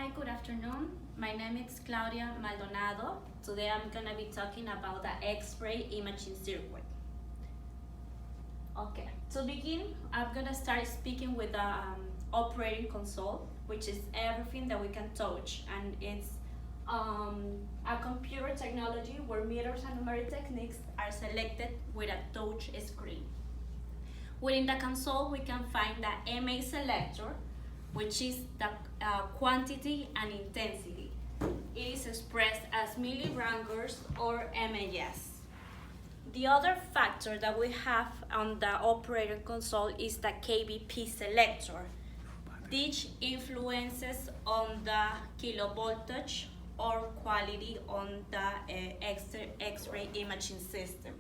Hi, good afternoon. My name is Claudia Maldonado. Today I'm going to be talking about the X-ray imaging circuit. Okay, to begin, I'm going to start speaking with the operating console, which is everything that we can touch, and it's a computer technology where meters and numeric techniques are selected with a touch screen. Within the console, we can find the MA selector, which is the quantity and intensity. It is expressed as millirangers or MAS. The other factor that we have on the operator console is the KVP selector. This influences on the kilovoltage or quality on the X-ray imaging system.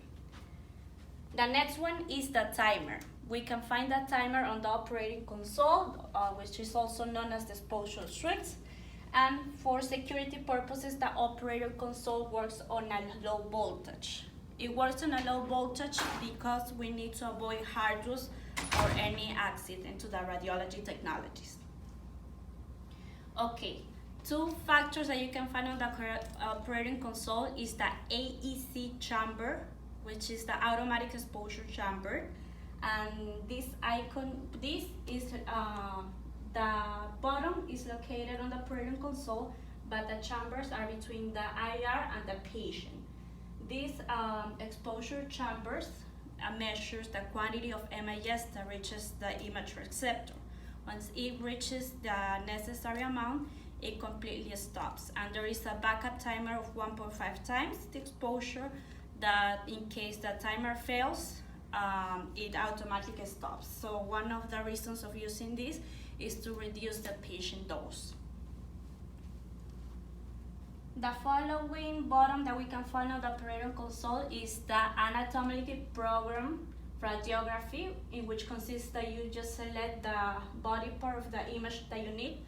The next one is the timer. We can find the timer on the operating console, which is also known as the exposure switch. And for security purposes, the operator console works on a low voltage. It works on a low voltage because we need to avoid hardware or any accident to the radiology technologies. Okay, two factors that you can find on the operating console is the AEC chamber, which is the automatic exposure chamber, and this is the bottom is located on the operating console, but the chambers are between the IR and the patient. These exposure chambers measures the quantity of MAS that reaches the image receptor. Once it reaches the necessary amount, it completely stops, and there is a backup timer of 1.5 times the exposure that in case the timer fails, it automatically stops. So one of the reasons of using this is to reduce the patient dose. The following button that we can find on the operator console is the anatomically programmed radiography, in which consists that you just select the body part of the image that you need.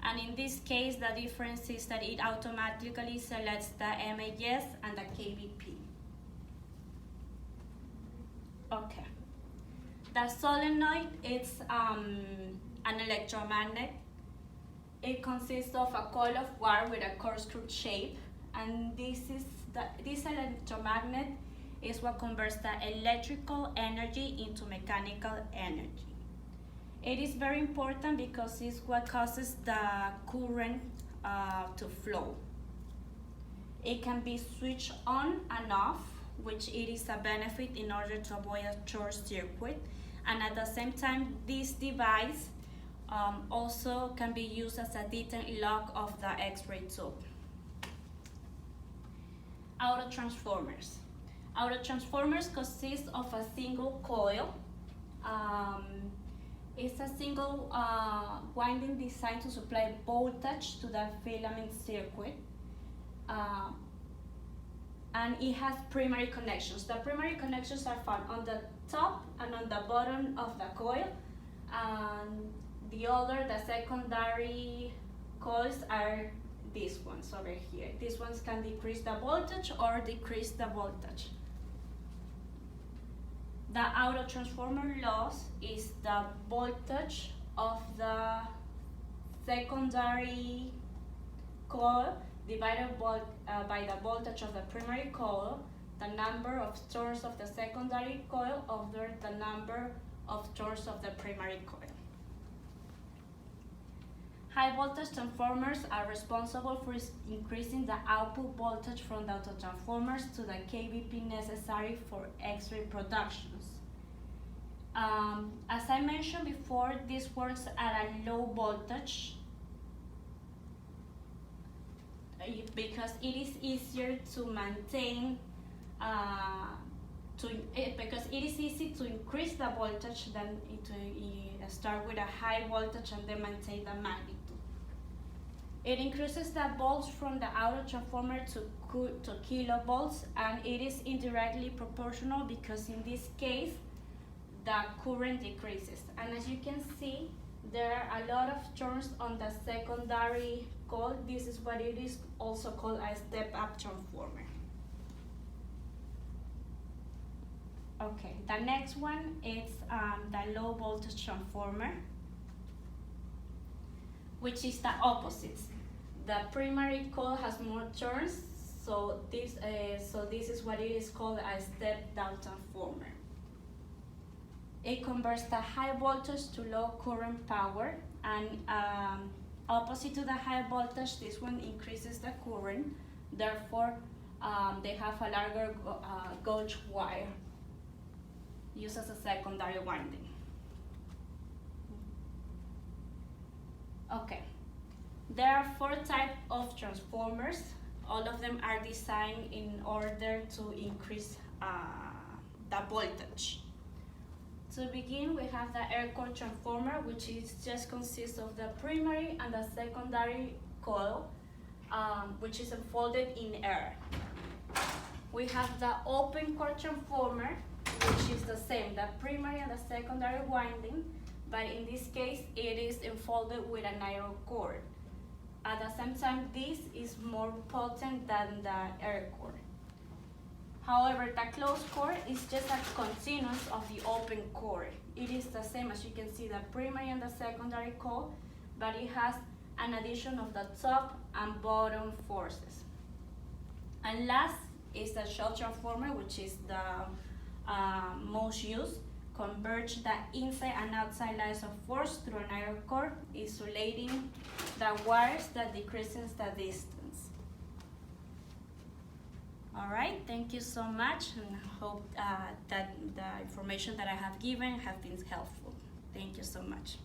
And in this case, the difference is that it automatically selects the MAS and the KVP. Okay. The solenoid is an electromagnet. It consists of a coil of wire with a corkscrew shape, and this electromagnet is what converts the electrical energy into mechanical energy. It is very important because it's what causes the current to flow. It can be switched on and off, which it is a benefit in order to avoid a short circuit. And at the same time, this device also can be used as a detail lock of the X-ray tube. Autotransformers. Autotransformers consist of a single coil. It's a single winding designed to supply voltage to the filament circuit. And it has primary connections. The primary connections are found on the top and on the bottom of the coil. And the secondary coils are these ones over here. These ones can decrease the voltage or decrease the voltage. The autotransformer loss is the voltage of the secondary coil divided by the voltage of the primary coil, the number of turns of the secondary coil over the number of turns of the primary coil. High voltage transformers are responsible for increasing the output voltage from the autotransformers to the KVP necessary for X-ray productions. As I mentioned before, this works at a low voltage because it is easier to maintain, because it is easy to increase the voltage than to start with a high voltage and then maintain the magnitude. It increases the volts from the autotransformer to kilovolts, and it is indirectly proportional because in this case the current decreases. And as you can see, there are a lot of turns on the secondary coil. This is what it is also called a step-up transformer. Okay, the next one is the low voltage transformer, which is the opposite. the primary coil has more turns, so this is what it is called a step-down transformer. It converts the high voltage to low current power, and opposite to the high voltage, this one increases the current. Therefore, they have a larger gauge wire used as a secondary winding. Okay, there are 4 types of transformers. All of them are designed in order to increase the voltage. To begin, we have the air core transformer, which is just consists of the primary and the secondary coil, which is enfolded in air. We have the open core transformer, which is the same, the primary and the secondary winding, but in this case, it is enfolded with an iron core. At the same time, this is more potent than the air core. However, the closed core is just a continuous of the open core. It is the same, as you can see, the primary and the secondary coil, but it has an addition of the top and bottom forces. And last is the shell transformer, which is the most used. Converge the inside and outside lines of force through an iron core, insulating the wires that decreases the distance. All right, thank you so much, and I hope that the information that I have given have been helpful. Thank you so much.